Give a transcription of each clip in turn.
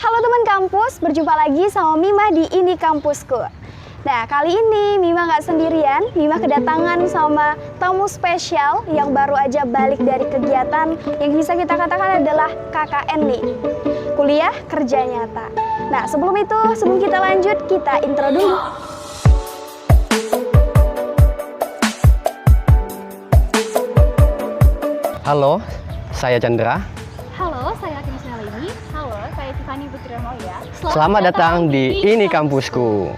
Halo teman kampus, berjumpa lagi sama Mima di Ini Kampusku. Nah, kali ini Mima nggak sendirian, Mima kedatangan sama tamu spesial yang baru aja balik dari kegiatan yang bisa kita katakan adalah KKN nih, Kuliah Kerja Nyata. Nah, sebelum kita lanjut, kita intro dulu. Halo, saya Chandra. Halo, saya Kimisna Lini. Halo, saya Tiffany Putriamoya. Selamat datang di Ini Kampusku.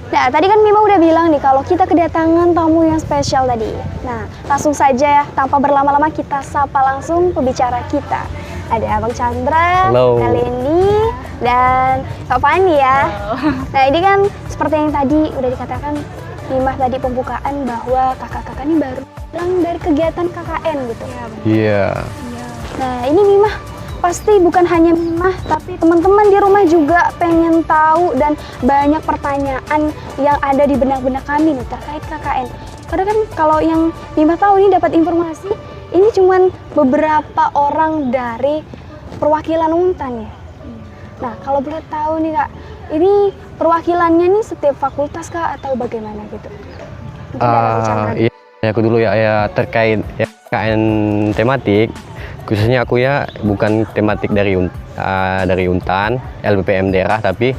Nah, tadi kan Mima udah bilang nih kalau kita kedatangan tamu yang spesial tadi. Nah, langsung saja ya, tanpa berlama-lama kita sapa langsung pembicara kita. Ada Abang Chandra, Halo. Leni, dan Kak Fani ya. Nah, ini kan seperti yang tadi udah dikatakan Mima tadi pembukaan bahwa kakak-kakak ini baru pulang dari kegiatan KKN gitu. Iya. Nah, ini Mima pasti bukan hanya Mima, tapi teman-teman di rumah juga pengen tahu dan banyak pertanyaan yang ada di benak-benak kami nih terkait KKN. Karena kan kalau yang Mima tahu ini dapat informasi, ini cuman beberapa orang dari perwakilan Untan ya. Nah, kalau boleh tahu nih Kak, ini perwakilannya nih setiap fakultas Kak atau bagaimana gitu? Mungkin dari Abang Chandra. Iya, aku dulu ya terkait ya, KKN tematik. Khususnya aku ya bukan tematik dari Untan, LPPM daerah, tapi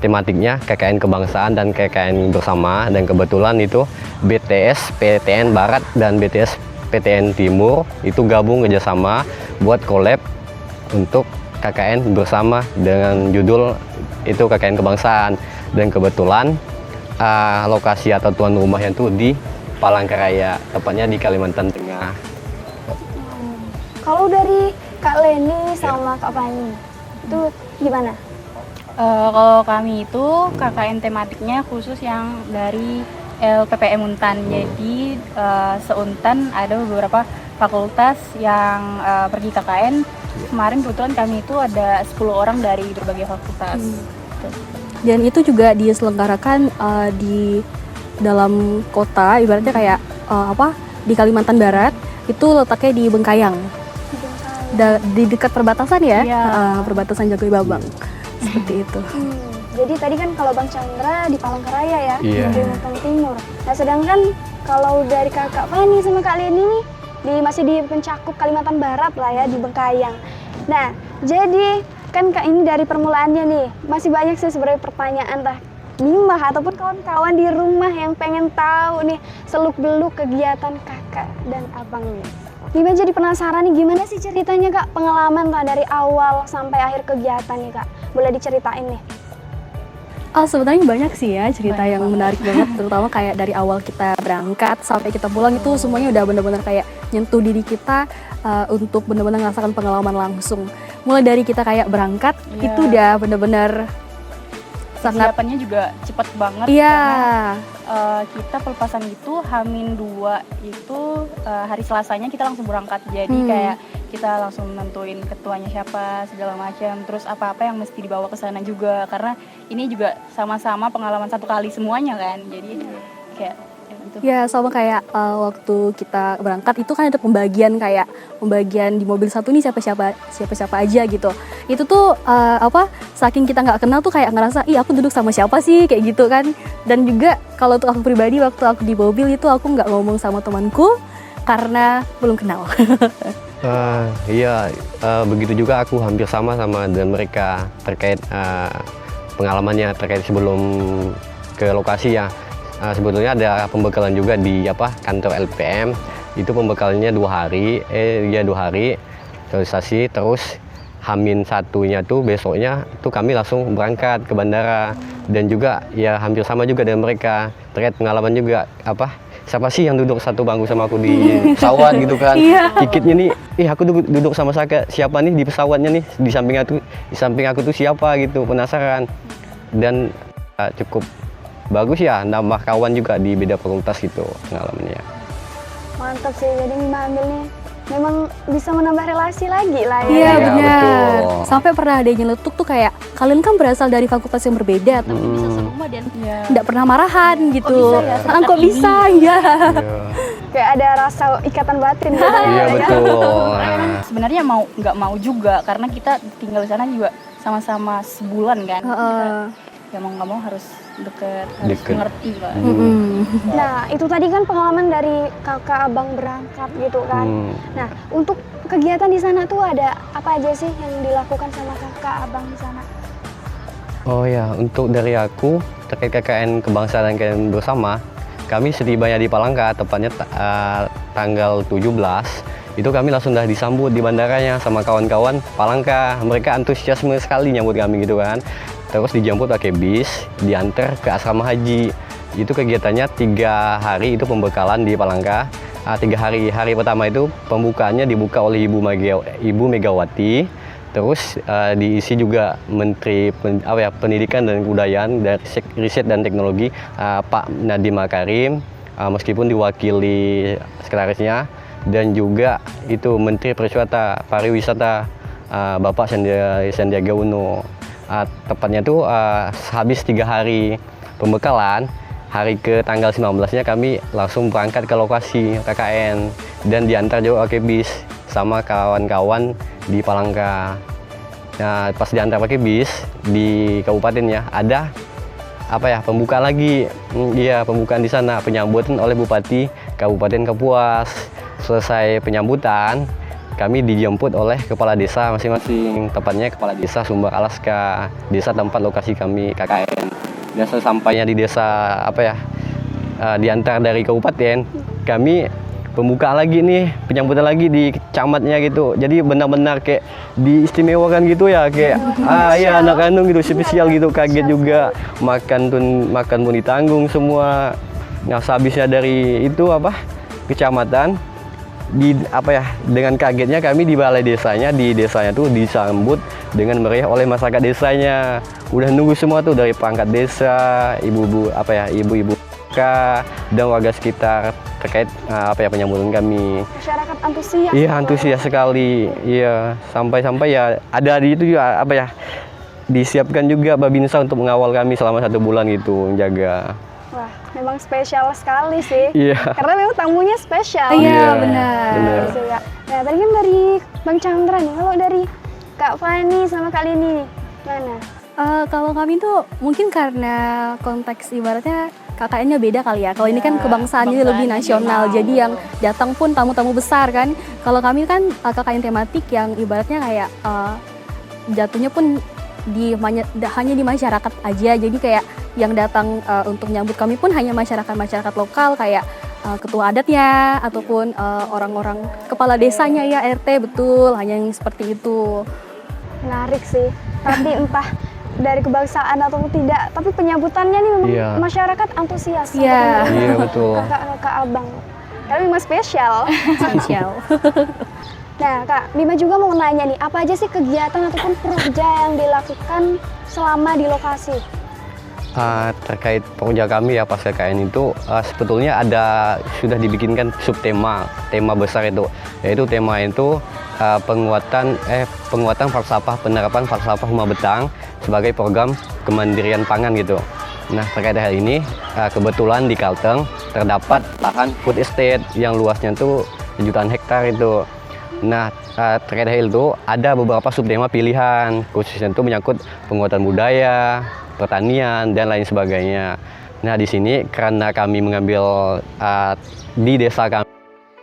tematiknya KKN kebangsaan dan KKN bersama, dan kebetulan itu BTS PTN Barat dan BTS PTN Timur itu gabung kerjasama buat collab untuk KKN bersama dengan judul itu KKN kebangsaan, dan kebetulan lokasi atau tuan rumahnya itu di Palangkaraya, tepatnya di Kalimantan Tengah. Kalau dari Kak Leni sama Kak Fani, itu gimana? Kalau kami itu KKN tematiknya khusus yang dari LPPM Untan. Jadi seuntan ada beberapa fakultas yang pergi KKN. Kemarin kebetulan kami itu ada 10 orang dari berbagai fakultas. Dan itu juga diselenggarakan di dalam kota, ibaratnya kayak di Kalimantan Barat, itu letaknya di Bengkayang. Di dekat perbatasan ya, perbatasan Jagoy Babang. Seperti itu. Jadi tadi kan kalau Bang Chandra di Palangkaraya ya, di Iya. Kalimantan Timur. Nah, sedangkan kalau dari Kakak Fani sama Kak Leni nih masih di pencakup Kalimantan Barat lah ya, di Bengkayang. Nah, jadi kan Kak ini dari permulaannya nih, masih banyak sih sebenarnya pertanyaan Mima ataupun kawan-kawan di rumah yang pengen tahu nih seluk-beluk kegiatan kakak dan abang nih. Mima jadi penasaran nih, gimana sih ceritanya Kak, pengalaman dari awal sampai akhir kegiatan nih Kak, boleh diceritain nih? Sebenarnya banyak sih ya cerita yang menarik banget, terutama kayak dari awal kita berangkat sampai kita pulang itu semuanya udah benar-benar kayak nyentuh diri kita untuk benar-benar merasakan pengalaman langsung. Mulai dari kita kayak berangkat itu udah benar-benar sangat. Persiapannya juga cepet banget. Iya. Karena kita pelepasan gitu H-2 itu hari Selasanya kita langsung berangkat. Jadi kayak kita langsung nentuin ketuanya siapa segala macam, terus apa-apa yang mesti dibawa ke sana juga, karena ini juga sama-sama pengalaman satu kali semuanya kan. Jadi kayak gitu. Ya sama kayak waktu kita berangkat itu kan ada pembagian di mobil satu nih siapa aja gitu. Itu tuh saking kita nggak kenal tuh kayak ngerasa aku duduk sama siapa sih kayak gitu kan. Dan juga kalau untuk aku pribadi waktu aku di mobil itu aku nggak ngomong sama temanku karena belum kenal. Iya, begitu juga aku hampir sama dengan mereka terkait pengalamannya terkait sebelum ke lokasi ya. Sebetulnya ada pembekalan juga di kantor LPM. Itu pembekalannya 2 hari, 2 hari sosialisasi, terus H-1-nya tuh besoknya tuh kami langsung berangkat ke bandara. Dan juga ya hampir sama juga dengan mereka terkait pengalaman juga siapa sih yang duduk satu bangku sama aku di pesawat gitu kan. Tiketnya nih, aku duduk sama siapa nih di pesawatnya nih, di samping aku tuh siapa gitu, penasaran. Dan cukup bagus ya, nambah kawan juga di beda fakultas gitu pengalamannya. Mantap sih, jadi Mima ambilnya memang bisa menambah relasi lagi lah ya. Iya benar. Betul. Sampai pernah ada yang nyeletuk tuh kayak kalian kan berasal dari fakultas yang berbeda tapi bisa serumah dan nggak pernah marahan gitu. Kok bisa ya, Kok bisa ya? Iya. Kayak ada rasa ikatan batin gitu ya. Iya betul. Sebenarnya mau nggak mau juga karena kita tinggal di sana juga sama-sama sebulan kan. Ya mau nggak mau harus deket, harus Deket. mengerti lah. Nah, itu tadi kan pengalaman dari kakak abang berangkat gitu kan. Nah, untuk kegiatan di sana tuh ada apa aja sih yang dilakukan sama kakak abang di sana? Oh ya, untuk dari aku terkait KKN kebangsaan dan KKN bersama, kami setibanya di Palangka, tepatnya tanggal 17, itu kami langsung dah disambut di bandaranya sama kawan-kawan Palangka. Mereka antusiasme sekali nyambut kami gitu kan. Terus dijemput pakai bis, diantar ke asrama haji. Itu kegiatannya 3 hari itu pembekalan di Palangka. 3 hari, hari pertama itu pembukaannya dibuka oleh Ibu Megawati. Terus diisi juga Menteri Pendidikan dan Kebudayaan dari Riset dan Teknologi Pak Nadiem Makarim, meskipun diwakili sekretarisnya, dan juga itu Menteri Pariwisata Bapak Sandiaga Uno. Tepatnya tuh habis 3 hari pembekalan, hari ke tanggal 19-nya kami langsung berangkat ke lokasi KKN dan diantar juga pakai bis sama kawan-kawan di Palangka. Nah, pas diantar pakai bis di kabupatennya ada pembukaan lagi. Iya, pembukaan di sana, penyambutan oleh Bupati Kabupaten Kapuas. Selesai penyambutan, kami dijemput oleh kepala desa masing-masing, tepatnya kepala desa Sumber Alaska, desa tempat lokasi kami KKN. Dan sesampainya di desa diantar dari kabupaten, kami pembukaan lagi nih, penyambutan lagi di camatnya gitu. Jadi benar-benar kayak diistimewakan gitu ya, kayak ya anak kandung gitu, spesial gitu, kaget juga. Makan pun ditanggung semua. Nah, sehabisnya dari itu kecamatan dengan kagetnya kami di balai desanya, di desanya tuh disambut dengan meriah oleh masyarakat desanya. Udah nunggu semua tuh dari perangkat desa, ibu-ibu dan warga sekitar terkait penyambutan kami. Masyarakat antusias. Iya, antusias sekali. Iya, sampai ya ada di itu juga disiapkan juga Babinsa untuk mengawal kami selama 1 bulan gitu, menjaga. Wah, memang spesial sekali sih. Iya. Karena memang tamunya spesial. Iya, benar. Nah, tadi kan dari Bang Chandra nih, kalau dari Kak Fani sama Kak Lini nih, mana? Kalau kami tuh mungkin karena konteks ibaratnya KKN-nya beda kali ya. Kalau ini kan kebangsaannya lebih nasional, jadi yang datang pun tamu-tamu besar kan. Kalau kami kan KKN tematik yang ibaratnya kayak jatuhnya pun hanya di masyarakat aja. Jadi kayak yang datang untuk nyambut kami pun hanya masyarakat lokal kayak ketua adatnya ataupun orang-orang kepala desanya ya, RT, betul, hanya yang seperti itu. Menarik sih. Tapi entah dari kebangsaan atau tidak, tapi penyambutannya nih memang masyarakat antusias. Iya. Iya, betul. Kakak abang. Tapi memang spesial. Spesial. Nah, Kak, Bima juga mau nanya nih, apa aja sih kegiatan ataupun proja yang dilakukan selama di lokasi? Terkait proja kami ya pas KKN itu sebetulnya sudah dibikinkan subtema, tema besar itu, yaitu tema itu penguatan penerapan falsafah Rumah Betang sebagai program kemandirian pangan gitu. Nah, terkait hal ini kebetulan di Kalteng terdapat lahan food estate yang luasnya tuh jutaan hektar itu. Nah, terkait hal itu ada beberapa subtema pilihan, khususnya itu menyangkut penguatan budaya, pertanian, dan lain sebagainya. Nah, di sini karena kami mengambil di desa kami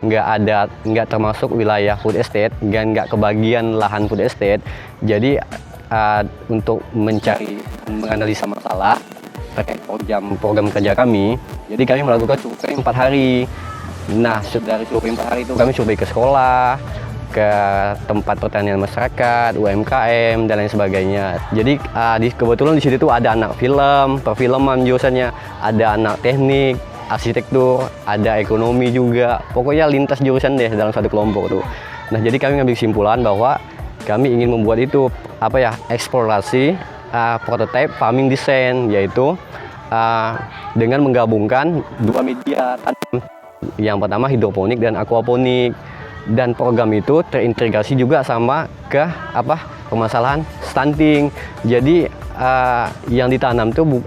nggak termasuk wilayah food estate, dan nggak kebagian lahan food estate, jadi untuk menganalisa masalah terkait program kerja kami, jadi kami melakukan survei 4 hari. Nah, dari survei 4 hari itu kami survei ke sekolah, ke tempat pertanian masyarakat, UMKM, dan lain sebagainya. Jadi kebetulan di situ tuh ada anak film, perfilman jurusannya, ada anak teknik, arsitektur, ada ekonomi juga. Pokoknya lintas jurusan deh dalam satu kelompok tuh. Nah, jadi kami ngambil kesimpulan bahwa kami ingin membuat itu eksplorasi prototype farming design, yaitu dengan menggabungkan 2 media. Yang pertama hidroponik dan aquaponik. Dan program itu terintegrasi juga sama ke permasalahan stunting. Jadi yang ditanam tuh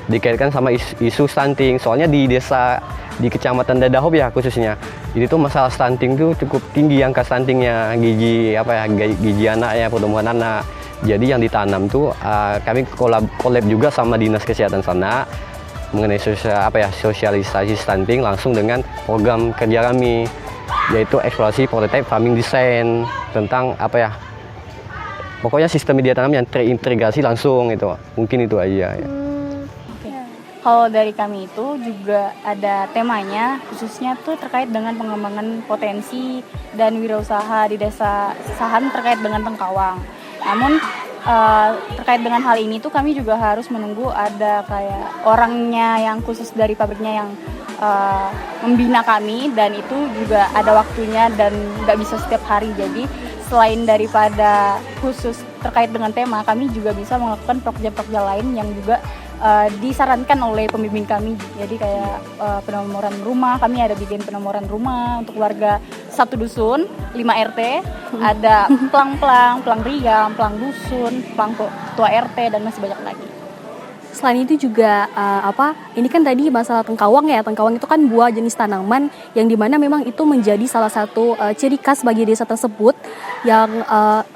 dikaitkan sama isu stunting. Soalnya di desa di Kecamatan Dadahop ya khususnya. Jadi tuh masalah stunting tuh cukup tinggi angka stuntingnya, gizi anak ya, pertumbuhan anak. Jadi yang ditanam tuh kami collab juga sama Dinas Kesehatan sana mengenai sosialisasi stunting langsung dengan program kerja kami, yaitu eksplorasi prototype farming design tentang pokoknya sistem media tanam yang terintegrasi langsung itu. Mungkin itu aja ya. Kalau dari kami itu juga ada temanya, khususnya tuh terkait dengan pengembangan potensi dan wirausaha di Desa Sahan terkait dengan Tengkawang. Namun terkait dengan hal ini tuh kami juga harus menunggu ada kayak orangnya yang khusus dari pabriknya yang membina kami, dan itu juga ada waktunya dan nggak bisa setiap hari. Jadi selain daripada khusus terkait dengan tema, kami juga bisa melakukan prokerja-prokerja lain yang juga disarankan oleh pembimbing kami. Jadi kayak penomoran rumah, kami ada bikin penomoran rumah untuk warga satu dusun, 5 RT, ada pelang riam, pelang dusun, pelang ketua RT, dan masih banyak lagi. Selain itu juga ini kan tadi masalah tengkawang ya. Tengkawang itu kan buah jenis tanaman yang dimana memang itu menjadi salah satu ciri khas bagi desa tersebut yang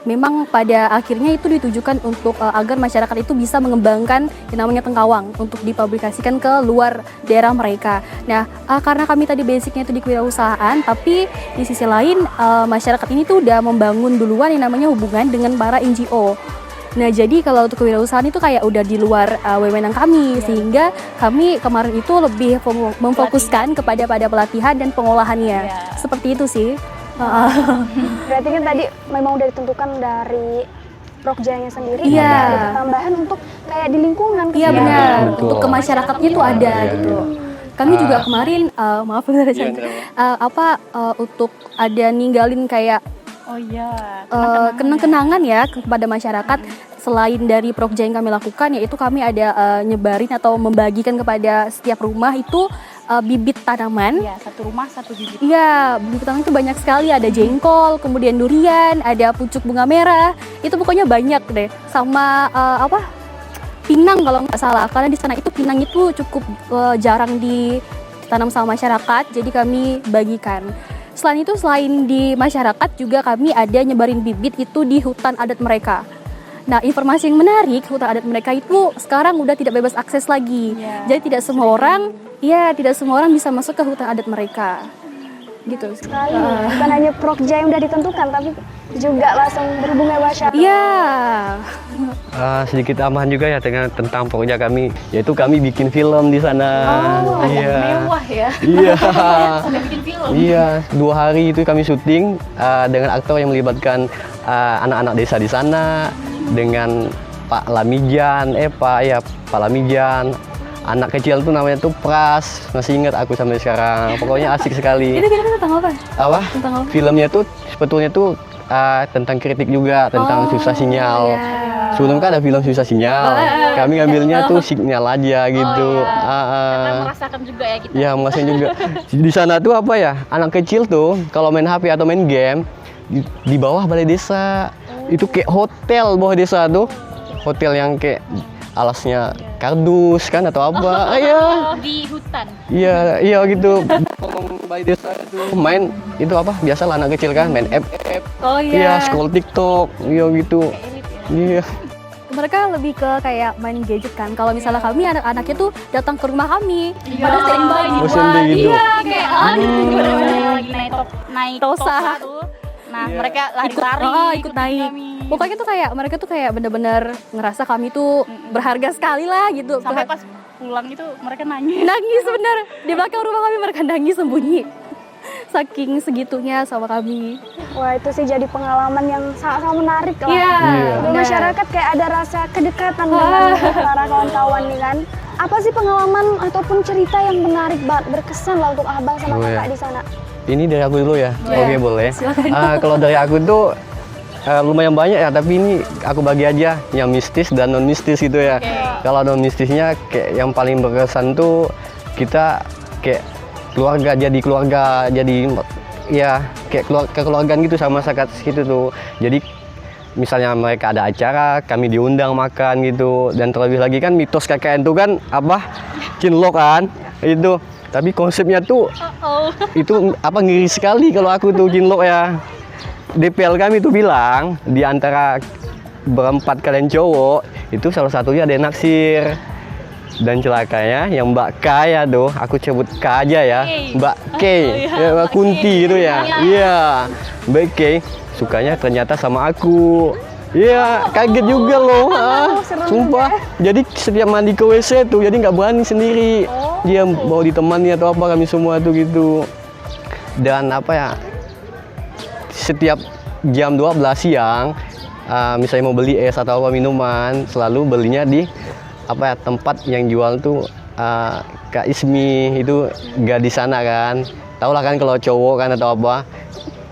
memang pada akhirnya itu ditujukan untuk agar masyarakat itu bisa mengembangkan yang namanya tengkawang untuk dipublikasikan ke luar daerah mereka. Nah, karena kami tadi basicnya itu di kewirausahaan, tapi di sisi lain masyarakat ini tuh udah membangun duluan yang namanya hubungan dengan para NGO. Nah, jadi kalau untuk kewirausahaan itu kayak udah di luar wewenang kami, sehingga kami kemarin itu lebih memfokuskan kepada pelatihan dan pengolahannya. Seperti itu sih. Berarti kan tadi memang udah ditentukan dari Prokjanya sendiri, ada tambahan untuk kayak di lingkungan. Iya benar, untuk ke masyarakatnya itu ada gitu. Kami juga kemarin, maaf untuk ada ninggalin kayak kenang-kenangan ya kepada masyarakat. Selain dari Prokja yang kami lakukan, yaitu kami ada nyebarin atau membagikan kepada setiap rumah itu bibit tanaman. Ya, satu rumah satu bibit. Iya, bibit tanaman itu banyak sekali. Ada jengkol, kemudian durian, ada pucuk bunga merah. Itu pokoknya banyak deh. Sama pinang kalau nggak salah. Karena di sana itu pinang itu cukup jarang ditanam sama masyarakat. Jadi kami bagikan. Selain itu, selain di masyarakat juga kami ada nyebarin bibit itu di hutan adat mereka. Nah, informasi yang menarik, hutan adat mereka itu sekarang udah tidak bebas akses lagi. Jadi tidak semua orang bisa masuk ke hutan adat mereka. Gitu. Bukan hanya Prokja yang udah ditentukan, tapi juga langsung berhubungan masyarakat. Iya. Sedikit tambahan juga ya tentang Prokja kami, yaitu kami bikin film di sana. Mewah ya. Iya. Sampai bikin film. Iya, 2 hari itu kami syuting dengan aktor yang melibatkan anak-anak desa di sana, dengan Pak Lamijan, Pak Lamijan. Anak kecil tuh namanya tuh Pras, masih ingat aku sampai sekarang. Pokoknya asik sekali. Itu filmnya tentang apa? Tentang apa? Filmnya tuh sebetulnya tuh tentang kritik juga, tentang susah sinyal. Sebelum kan ada film susah sinyal, kami ngambilnya tuh sinyal aja gitu. Karena merasakan juga ya kita. Iya, merasakan juga. Di sana tuh anak kecil tuh kalau main HP atau main game di bawah balai desa. Itu kayak hotel bawah desa tuh. Hotel yang kayak alasnya kardus kan atau apa. Di hutan. Iya gitu. Balai desa itu main itu biasa lah anak kecil kan main FF. Iya, scroll TikTok. Iya gitu. Iya. Mereka lebih ke kayak main gadget kan. Kalau misalnya kami anak-anaknya tuh datang ke rumah kami, pada sering gitu. Iya, kayak lagi naik tosa tuh. Nah, mereka lari-lari ikut naik. Pokoknya tuh kayak mereka tuh kayak bener-bener ngerasa kami tuh berharga sekali lah gitu. Sampai pas pulang itu mereka nangis. Nangis bener. Di belakang rumah kami mereka nangis sembunyi. Saking segitunya sama kami. Wah, itu sih jadi pengalaman yang sangat menarik lah. Iya. Di masyarakat kayak ada rasa kedekatan dengan para kawan-kawan nih kan. Apa sih pengalaman ataupun cerita yang menarik banget, berkesan lah untuk abang sama kakak di sana? Ini dari aku dulu ya. Oke, boleh. Kalau dari aku tuh lumayan banyak ya, tapi ini aku bagi aja yang mistis dan non mistis gitu ya. Kalau non mistisnya kayak yang paling berkesan tuh kita kayak keluarga, jadi ya kayak kekeluargaan gitu sama masyarakat situ tuh. Jadi misalnya mereka ada acara, kami diundang makan gitu. Dan terlebih lagi kan mitos KKN itu kan cinlok kan, itu Tapi konsepnya tuh itu apa ngiri sekali kalau aku tuh Jinlok ya. DPL kami tuh bilang di antara berempat kalian cowok itu salah satunya ada yang naksir. Dan celakanya yang Mbak K ya tuh, aku sebut K aja ya, Mbak K, ya, Mbak Kunti itu ya, iya, Mbak K sukanya ternyata sama aku. Iya, kaget juga loh, sumpah. Jadi setiap mandi ke WC tuh, jadi nggak berani sendiri. Dia mau ditemani atau apa kami semua tuh gitu. Dan apa ya, setiap jam 12 siang, misalnya mau beli es atau apa minuman, selalu belinya di apa ya, tempat yang jual tuh Kak Ismi itu gak di sana kan. Tahu lah kan kalau cowok kan atau apa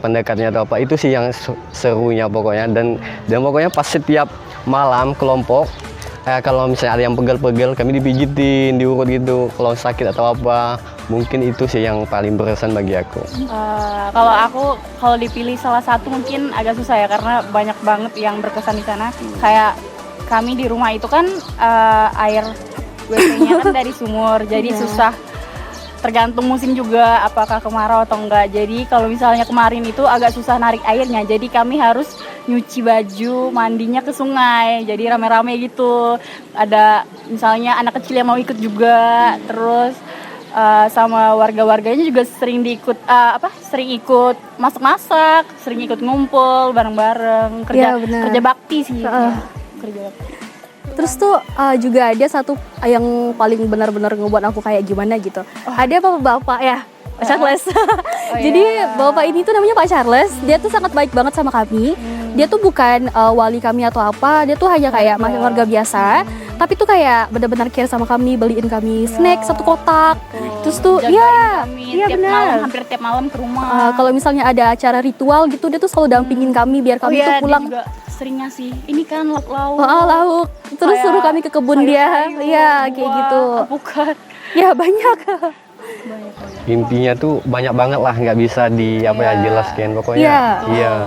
pendekatnya atau apa, itu sih yang serunya pokoknya. Dan pokoknya pas setiap malam kelompok kalau misalnya ada yang pegel-pegel kami dipijitin, diurut gitu. Kalau sakit atau apa, mungkin itu sih yang paling berkesan bagi aku. Kalau aku kalau dipilih salah satu mungkin agak susah ya, karena banyak banget yang berkesan di sana. Kayak kami di rumah itu kan air WC-nya kan dari sumur, jadi susah. Tergantung musim juga, apakah kemarau atau enggak. Jadi kalau misalnya kemarin itu agak susah narik airnya, jadi kami harus nyuci baju, mandinya ke sungai. Jadi rame-rame gitu. Ada misalnya anak kecil yang mau ikut juga, terus sama warga-warganya juga sering sering ikut masak-masak, sering ikut ngumpul bareng-bareng, kerja bakti sih. Kerja bakti. Terus tuh juga ada satu yang paling benar-benar ngebuat aku kayak gimana gitu. Ada bapak ya, Pak Charles. Jadi bapak ini tuh namanya Pak Charles. Dia tuh sangat baik banget sama kami. Dia tuh bukan wali kami atau apa. Dia tuh hanya kayak warga biasa. Tapi tuh kayak benar-benar care sama kami, beliin kami snack satu kotak. Terus tuh iya benar. Hampir tiap malam ke rumah. Kalau misalnya ada acara ritual gitu, dia tuh selalu dampingin kami biar kami tuh pulang. Dia juga sering ngasih ini kan lauk. Lauk. Terus suruh kami ke kebun dia. Iya, kayak gitu. Bukan. Ya banyak. Intinya tuh banyak banget lah, nggak bisa jelaskan pokoknya. Iya.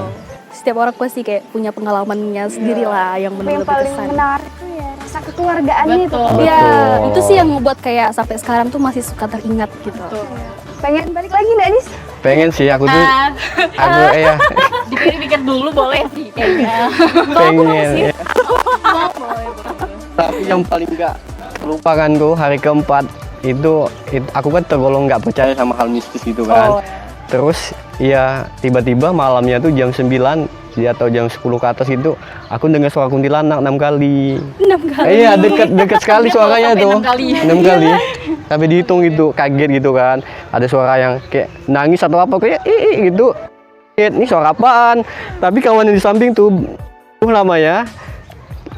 Setiap orang pasti kayak punya pengalamannya sendiri lah yang benar-benar paling berkesan. menarik tuh ya rasa kekeluargaannya itu. Iya, itu sih yang membuat kayak sampai sekarang tuh masih suka teringat gitu. Pengen balik lagi nggak, Dis? Pengen sih aku tuh, Dipikir-pikir dulu boleh sih kayaknya. pengen. Ya. Tapi yang paling nggak terlupakan tuh hari keempat itu aku kan tergolong nggak percaya sama hal mistis gitu kan. Terus ya tiba-tiba malamnya tuh jam 9 atau jam 10 ke atas itu aku dengar suara kuntilanak 6 kali. 6 kali. Iya, dekat sekali suaranya tuh. 6 kali. Tapi dihitung gitu, kaget gitu kan. Ada suara yang kayak nangis atau apa kayak gitu. Ini suara apaan? Tapi kawan yang di samping tuh namanya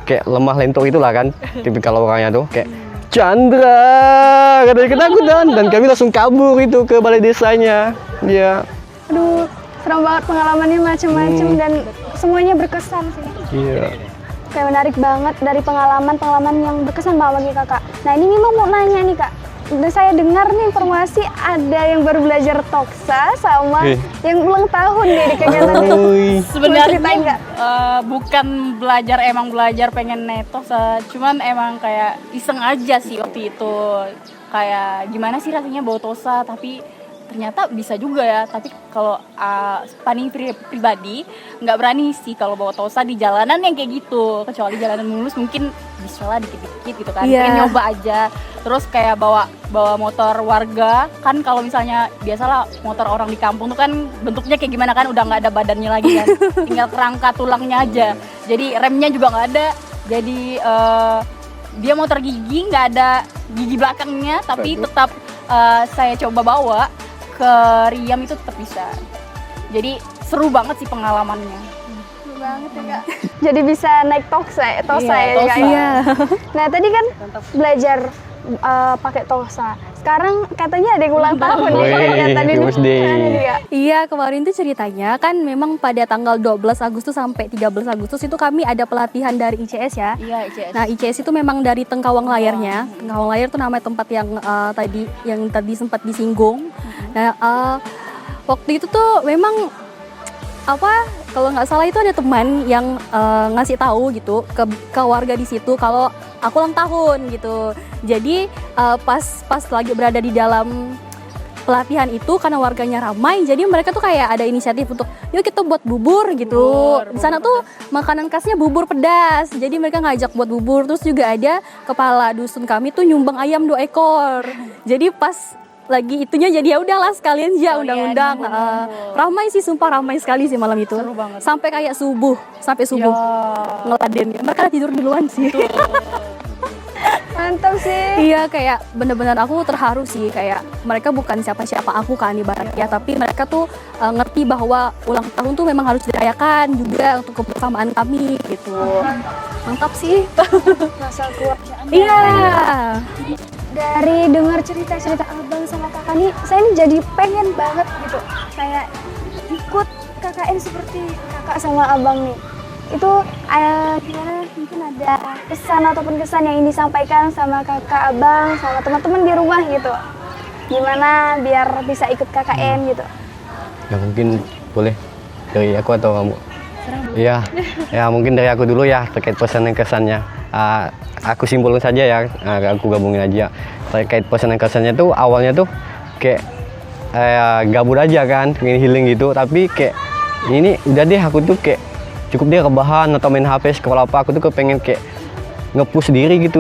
kayak lemah lentok itulah kan. Tipikal orangnya tuh kayak Chandra, katanya ketakutan, dan kami langsung kabur itu ke balai desanya. Iya. Aduh, serem banget pengalamannya macam-macam dan semuanya berkesan sih. Iya. Kayak menarik banget dari pengalaman yang berkesan banget bagi kakak. Nah ini memang mau nanya nih kak, dan saya dengar nih informasi ada yang baru belajar toksa sama yang ulang tahun deh di kegiatan ini. Sebenarnya bukan emang belajar pengen netoksa, cuman emang kayak iseng aja sih waktu itu. Kayak gimana sih rasanya bawa tosa, tapi ternyata bisa juga ya. Tapi kalau Pani pribadi nggak berani sih kalau bawa tosa di jalanan yang kayak gitu, kecuali jalanan mulus mungkin bisa lah dikit-dikit gitu kan. Pengen nyoba aja. Terus kayak bawa motor warga kan, kalau misalnya biasalah motor orang di kampung tuh kan bentuknya kayak gimana kan, udah nggak ada badannya lagi kan, tinggal kerangka tulangnya aja, jadi remnya juga nggak ada, jadi dia motor gigi nggak ada gigi belakangnya, tapi tetap saya coba bawa ke Riam itu tetap bisa. Jadi seru banget sih pengalamannya. Seru banget ya kak. Jadi bisa naik tosa ya kak. Iya. Nah tadi kan belajar pakai tosa. Sekarang katanya ada yang ulang tahun ya tadi Iya, kemarin tuh ceritanya kan memang pada tanggal 12 Agustus sampai 13 Agustus itu kami ada pelatihan dari ICS ya. Iya, ICS. Nah, ICS itu memang dari Tengkawang Layarnya. Tengkawang Layar tuh namanya tempat yang tadi sempat disinggung. Nah, waktu itu tuh memang kalau nggak salah itu ada teman yang ngasih tahu gitu ke warga di situ kalau aku ulang tahun gitu. Jadi pas lagi berada di dalam pelatihan itu karena warganya ramai, jadi mereka tuh kayak ada inisiatif untuk yuk kita buat bubur gitu. Di sana tuh makanan khasnya bubur pedas, jadi mereka ngajak buat bubur. Terus juga ada kepala dusun kami tuh nyumbang ayam 2 ekor. Jadi pas lagi itunya jadi ya udahlah sekalian aja undang-undang. Ramai sih, sumpah ramai sekali sih malam itu. Seru banget. Sampai kayak sampai subuh ngeladen. Mereka tidur duluan sih. Mantap sih. Iya, kayak bener-bener aku terharu sih, kayak mereka bukan siapa-siapa aku kan ibaratnya, tapi mereka tuh ngerti bahwa ulang tahun tuh memang harus dirayakan juga untuk kebersamaan kami gitu. Mantap sih. Masa kuat. Iya. Dari dengar cerita-cerita abang sama kakak nih, saya ini jadi pengen banget gitu kayak ikut KKN seperti kakak sama abang nih. Itu gimana, mungkin ada pesan ataupun kesan yang ingin disampaikan sama kakak, abang, sama teman-teman di rumah gitu, gimana biar bisa ikut KKN gitu? Ya mungkin boleh dari aku atau kamu? Iya, ya mungkin dari aku dulu ya terkait pesan dan kesannya. Aku simpulkan saja ya, aku gabungin aja. Terkait pesan dan kesannya tuh awalnya tuh kayak gabut aja kan, pengen healing gitu. Tapi kayak ini udah deh, aku tuh kayak cukup dia rebahan atau main HP sekolah apa. Aku tuh kepengen kayak nge-push diri gitu,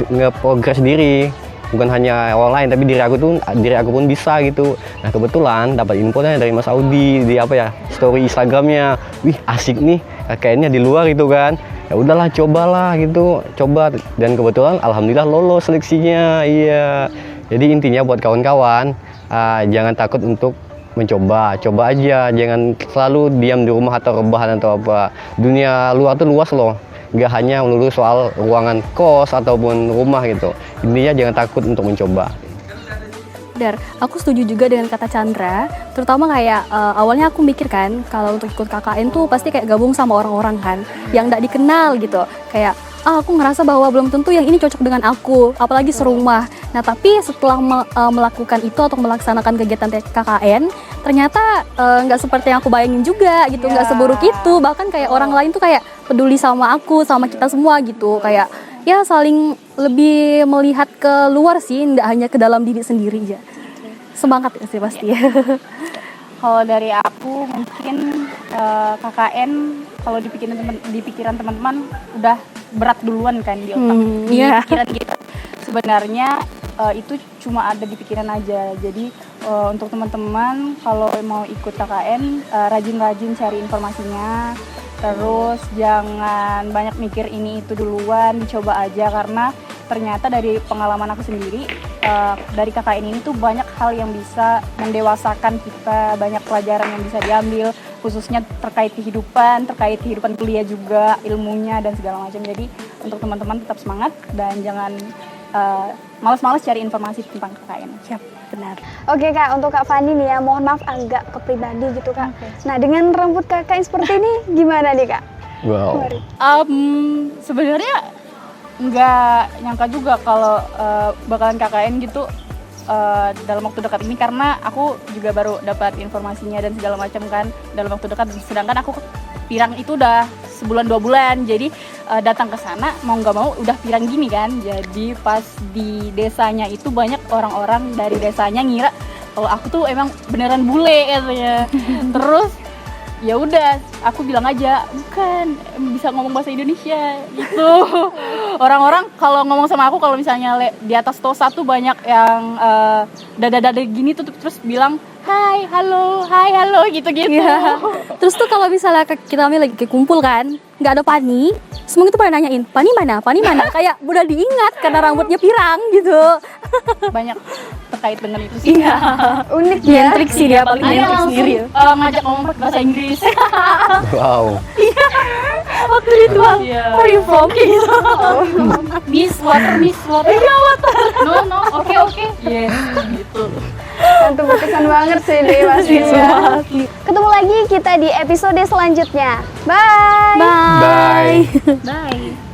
nge-progress diri. Bukan hanya orang lain, tapi diri aku pun bisa gitu. Nah kebetulan dapat infonya dari Mas Audi di story Instagramnya. Wih asik nih, kayaknya di luar gitu kan. Ya udahlah cobalah gitu, coba dan kebetulan alhamdulillah lolos seleksinya. Iya. Jadi intinya buat kawan-kawan jangan takut untuk mencoba, coba aja, jangan selalu diam di rumah atau rebahan atau apa. Dunia luar tuh luas loh. Nggak hanya melulu soal ruangan kos ataupun rumah gitu. Intinya jangan takut untuk mencoba. Dar, aku setuju juga dengan kata Chandra, terutama kayak awalnya aku mikir kan kalau untuk ikut KKN tuh pasti kayak gabung sama orang-orang kan yang nggak dikenal gitu, kayak aku ngerasa bahwa belum tentu yang ini cocok dengan aku, apalagi serumah. Nah tapi setelah melakukan itu atau melaksanakan kegiatan KKN, ternyata nggak seperti yang aku bayangin juga gitu, nggak seburuk itu, bahkan kayak orang lain tuh kayak peduli sama aku, sama kita semua gitu, kayak ya saling lebih melihat ke luar sih, nggak hanya ke dalam diri sendiri ya. Semangat ya sih pasti. Kalau dari aku mungkin KKN kalau di pikiran teman-teman udah berat duluan kan di otak, di pikiran kita. Sebenarnya itu cuma ada di pikiran aja. Jadi untuk teman-teman kalau mau ikut KKN rajin-rajin cari informasinya. Terus jangan banyak mikir ini itu duluan, dicoba aja karena ternyata dari pengalaman aku sendiri dari KKN ini tuh banyak hal yang bisa mendewasakan kita, banyak pelajaran yang bisa diambil khususnya terkait kehidupan kuliah juga, ilmunya dan segala macam. Jadi untuk teman-teman tetap semangat dan jangan malas-malas cari informasi tentang KKN. Siap, benar. Oke Kak, untuk Kak Fani nih ya, mohon maaf agak ke pribadi gitu Kak. Nah dengan rambut Kakak seperti ini gimana nih Kak? Wow. Sebenarnya nggak nyangka juga kalau bakalan KKN gitu dalam waktu dekat ini, karena aku juga baru dapat informasinya dan segala macam kan dalam waktu dekat, sedangkan aku pirang itu udah sebulan 2 bulan, jadi datang ke sana mau nggak mau udah pirang gini kan. Jadi pas di desanya itu banyak orang-orang dari desanya ngira kalau aku tuh emang beneran bule katanya. Terus ya udah aku bilang aja bukan, bisa ngomong bahasa Indonesia gitu. Orang-orang kalau ngomong sama aku kalau misalnya di atas tosa tuh banyak yang dada-dada gini tuh terus bilang hai halo gitu-gitu. Ya. Terus tuh kalau misalnya kita lagi kumpul kan, nggak ada Pani, semua itu pada nanyain Pani mana, kayak udah diingat karena rambutnya pirang gitu. Banyak terkait dengan itu sih. Iya. Unik ya. Trik sih dia paling nyentrik sendiri. Ngajak ngomong pakai bahasa Inggris. Wow. Waktu itu where are you from gitu. Miss water. Iya water. No, oke. Yes, gitu. Tentu berkesan banget sih ini pasti ya. Ketemu lagi kita di episode selanjutnya. Bye. Bye. Bye.